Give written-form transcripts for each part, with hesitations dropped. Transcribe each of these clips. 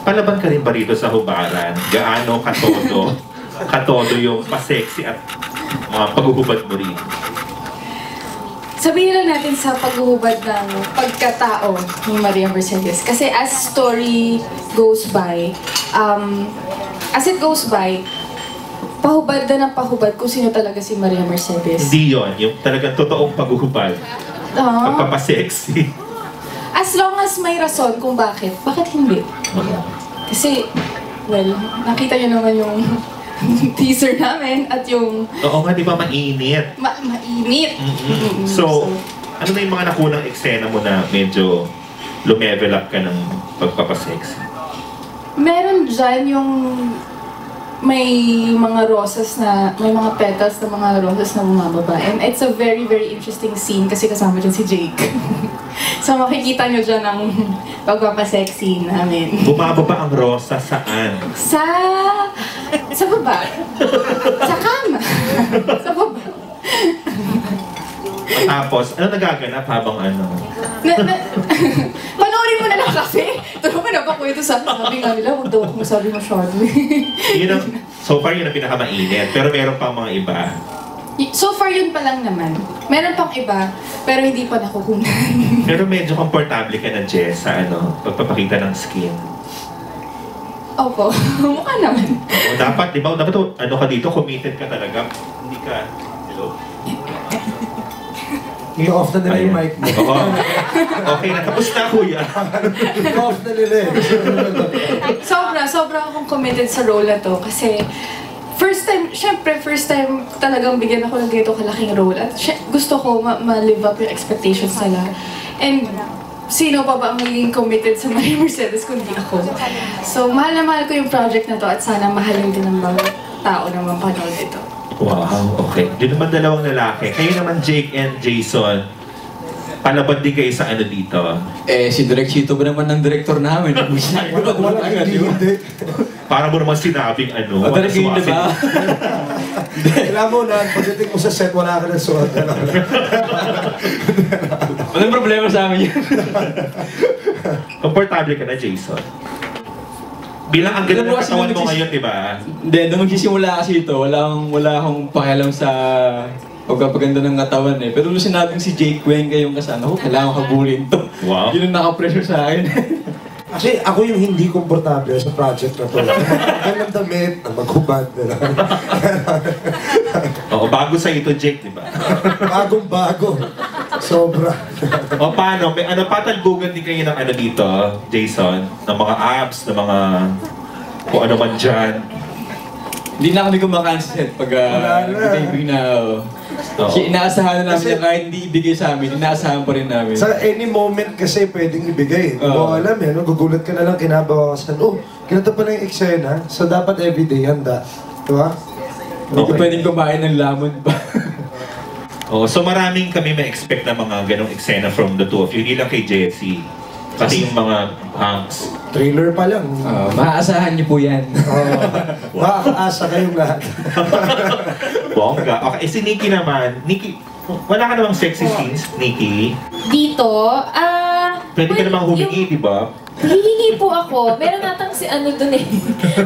palaban ka rin ba rito sa hubaran? Gaano katodo yung pa-sexy at mga paghuhubad mo rin? Sabihin lang natin sa paghuhubad ng pagkatao ni Maria Mercedes. Kasi as story goes by, as it goes by, pahubad na ng pahubad kung sino talaga si Maria Mercedes. Hindi yun, yung talagang totoong paghuhubad. Pagpapasexy. As long as may rason kung bakit hindi? Kasi, well, nakita niyo naman yung teaser namin at yung... Oo nga, di ba mainit? Mainit! So, ano na yung mga nakunang eksena mo na medyo lumevel up ka ng pagpapasexy? Meron dyan yung may mga rosas na, may mga petals na mga rosas na bumababa. And it's a very, very interesting scene kasi kasama dyan si Jake. So makikita nyo dyan ang pagpapasexy namin. Bumababa ang rosa saan? Sa baba. Sa kama. Sa baba. Tapos, ano nagaganap habang ano? Panoorin mo na lang kasi. Ito naman napakwento sabi nga nila, huwag daw akong masabi masyado. So far, yun ang pinakamainit. Pero meron pang mga iba. So far, yun pa lang naman. Meron pang iba, pero hindi pa nakukunan. Pero medyo komportable ka na, Jess, sa pagpapakita ng skin. Opo, mukha naman. O, dapat, di ba? Dapat ano ka dito, committed ka talaga. Hindi ka, hello? I-off na nila yung mic mo. Okay, natapos na, kuya. I-off na nila eh. Sobra akong committed sa role na to kasi first time talagang bigyan ako ng ganito kalaking role at gusto ko ma-live up yung expectations nila. And sino pa ba ang magiging committed sa Maria Mercedes kundi ako? So mahal na mahal ko yung project na to at sana mahalin din ng mga tao na mapanood ito. Wow, okay. Di naman dalawang lalaki. Kayo naman, Jake and Jason, palabad din kayo sa ano dito? Si Direk Chito ba naman ng director namin? Wala hindi. Para mo naman sinabing ano. Direk hindi ba? Kailangan mo na, pagdating mo sa set, wala ka na suot. Walang problema sa amin yan. Komportable ka na, Jason? Bilang ang ganda ng katawan mo ngayon, di ba? Hindi, nung magsisimula kasi ito, wala akong pakialam sa pagpapaganda ng katawan eh. Pero nung sinabing si Jake Cuenca yung kasama ko, kailangan kabulin to. Wow. Yun ang naka-pressure sa akin. Kasi ako yung hindi komportable sa project na to. Ganang damit, na maghubad na lang. Oo, bago sa ito, Jake, di ba? Bagong-bago. Sobra. O paano? May patalbugan din kayo ng ano dito, Jason? Ng mga abs, ng mga kung ano man dyan. Hindi na kami kumakain sa set pag ibig na kasi inaasahan na namin na kahit hindi ibigay sa amin, inaasahan pa rin namin. Sa any moment kasi pwedeng ibigay. Hindi mo alam eh, no? Gugulat ka na lang kinabawasan. Oh, ganito pa na yung eksena. So dapat everyday handa. Diba? Hindi pwedeng kumain ng lamon pa. Oh, so maraming kami ma-expect na mga ganong eksena from the two of you. Hindi lang kay Jessie. Pati yung mga hunks. Trailer pa lang. Maaasahan niyo po yan. Makakaasa kayong lahat. Bongga. Okay, si Nikki naman. Nikki, wala ka namang sexy scenes, Nikki? Dito, Pwede ka namang humingi, di ba? hihingi po ako. Meron natang si ano dun eh.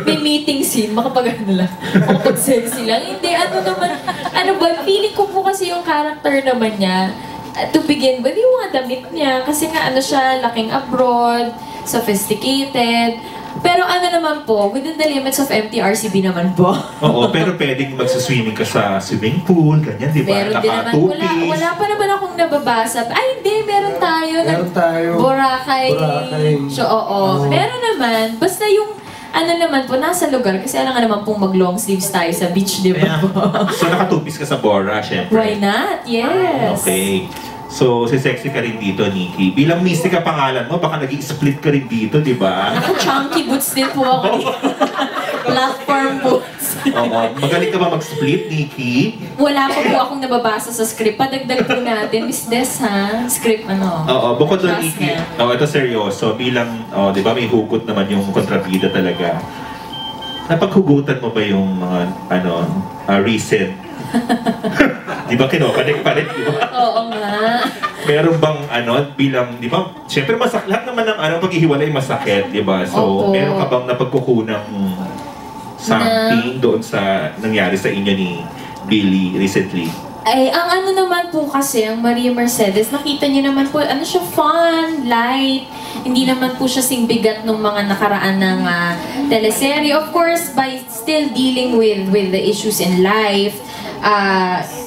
May meeting scene. Makapag-ano lang. Makapag-sexy lang. Hindi, ano naman. Ano ba, feeling ko po kasi yung character naman niya. To begin with, yung mga damit niya. Kasi nga ano siya, laking abroad, sophisticated. Pero ano naman po, within the limits of MTRCB naman po. Oo, pero pwedeng magsaswimming ka sa swimming pool, ganyan, di ba? Meron din naman. Wala pa naman akong nababasa. Ay, hindi, meron tayo. Meron tayo. Boracay. So, oo. Meron naman. Basta yung ano naman po, nasa lugar. Kasi alam nga naman pong mag-long sleeves tayo sa beach, di ba po? So, nakatupis ka sa Bora, syempre. Why not? Yes. Okay. So, si sexy ka rin dito, Nikki. Bilang Mystica pangalan mo, baka nag-i-split ka rin dito, di ba? Naka-chunky boots din po ako. Platform boots. Oo. Magaling ka ba mag-split, Nikki? Wala pa po akong nababasa sa script. Padagdag po natin. Miss Des, ha? Script, ano? Oo. Bukod doon, Trust Nikki. niya. Ito seryoso. Bilang, di ba, may hugot naman yung kontrabida talaga. Napaghugutan mo ba yung mga, recent? Di ba kinokanik pa rin, di ba? Oo nga. Meron bang bilang, di ba? Siyempre lahat naman ng paghihiwalay masakit, di ba? So, Opo. meron ka bang napagkukunang something doon sa nangyari sa inyo ni Billy recently? Ay, ang naman po kasi, ang Maria Mercedes, nakita niyo naman po, siya, fun, light. Hindi naman po siya singbigat ng mga nakaraan ng teleserye. Of course, by still dealing with the issues in life.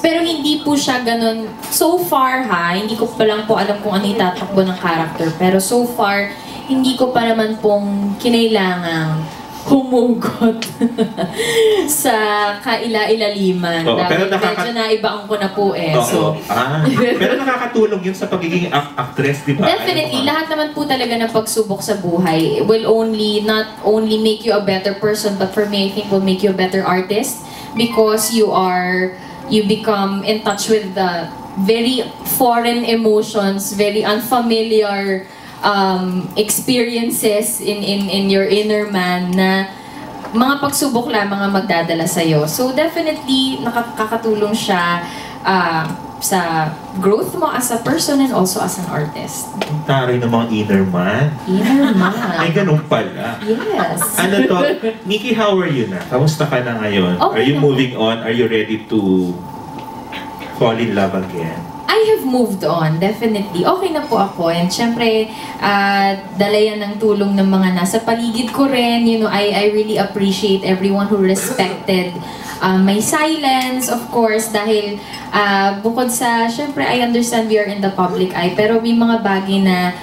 Pero hindi po siya ganun. So far hindi ko pa lang po alam kung ano itatakbo ng character. Pero so far, hindi ko pa naman pong kinailangang humugot sa kaila-ilaliman. Oo, pero Dahil medyo naibaan ko na po So, pero nakakatulong yun sa pagiging actress, di ba? definitely, lahat naman po talaga ng pagsubok sa buhay will not only make you a better person, but for me, I think will make you a better artist because you become in touch with the very foreign emotions, very unfamiliar experiences in your inner man na mga pagsubok lamang ang magdadala sa'yo. So definitely, nakakatulong siya sa growth mo as a person and also as an artist. Ang taray ng mga inner man. Inner man. Ay, ganun pala. Yes. Nikki, how are you na? Kamusta ka na ngayon? Okay Are you na. moving on? Are you ready to fall in love again? I have moved on, definitely. Okay na po ako. And syempre, dala yan ng tulong ng mga nasa paligid ko rin. I really appreciate everyone who respected my silence, of course, dahil bukod sa, syempre, I understand we are in the public eye, pero may mga bagay na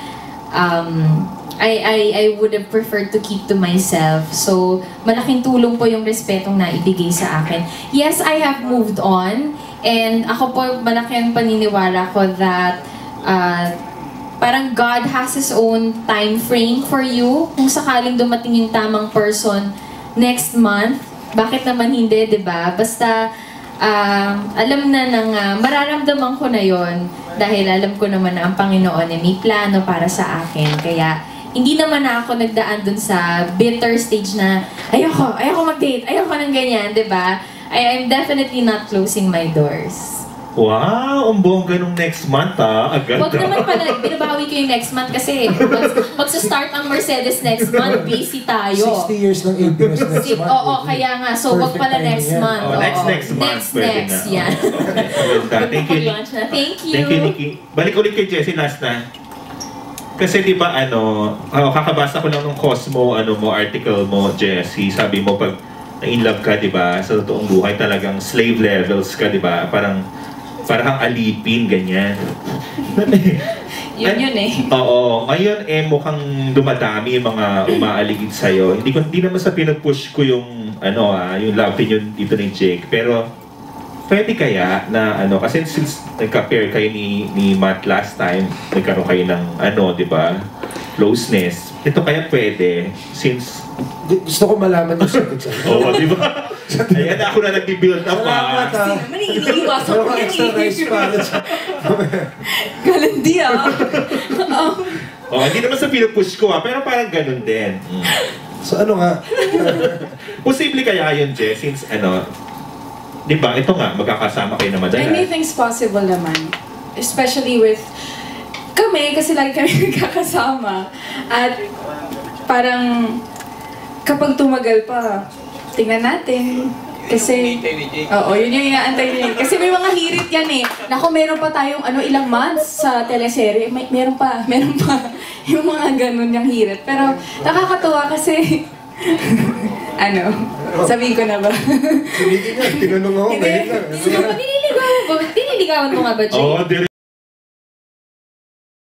I would have preferred to keep to myself. So, malaking tulong po yung respetong naibigay sa akin. Yes, I have moved on. And ako po, malaki ang paniniwala ko that parang God has His own time frame for you. Kung sakaling dumating yung tamang person next month, bakit naman hindi, di ba? Basta alam na mararamdaman ko na yon dahil alam ko naman na ang Panginoon ay may plano para sa akin. Kaya hindi naman ako nagdaan dun sa bitter stage na ayoko mag-date, ayoko ng ganyan, di ba? I'm definitely not closing my doors. Wow! Ang bongga nung next month, agad. Huwag naman pala, binabawi ko yung next month kasi magsa-start ang Mercedes next month, busy tayo. 60 years ng ABS next month. Oo, kaya nga. So, wag Perfect pala timing next yan. month. Oh, next month. Pwede Next, na. yan. Okay. Maganda. Thank you. Mag-launch na. Thank you. Thank you, Nikki. Balik ulit kay Jessie last na. Kasi di ba kakabasa ko lang ng Cosmo article mo, Jessie. Sabi mo pag na-in love ka, di ba? Sa totoong buhay talagang slave levels ka, di ba? Parang kang alipin, ganyan. Yun eh. Oo. Ngayon, mukhang dumadami yung mga umaaligid sa'yo. Hindi naman sa pinag-push ko yung, yung love opinion dito ni Jake. Pero, pwede kaya na, kasi since nagka-pair kayo ni Matt last time, nagkaroon kayo ng, di ba? Closeness. Ito kaya pwede, since Gusto ko malaman yung sagot sa'yo. Oo, di ba? Ayan, ako na nag-build up Salamat Naman iniiwasan Meron ko kang yan extra rice eh. para sa... Galandi hindi naman sa pinupush ko pero parang ganun din. So ano nga? Posible kaya yun, Jess, since di ba, ito nga, magkakasama kayo na madalas. Anything's possible naman. Especially with kami, kasi lagi kami nagkakasama. At parang kapag tumagal pa, tingnan natin. Kasi, oo, yun yung inaantay niya. Kasi may mga hirit yan eh. Naku, meron pa tayong ilang months sa teleserye. Meron pa. Yung mga ganun yung hirit. Pero nakakatuwa kasi, sabihin ko na ba? Sabihin nga, tinanong ako, ngayon lang. Diniligawan mo nga ba, Jay? Oo,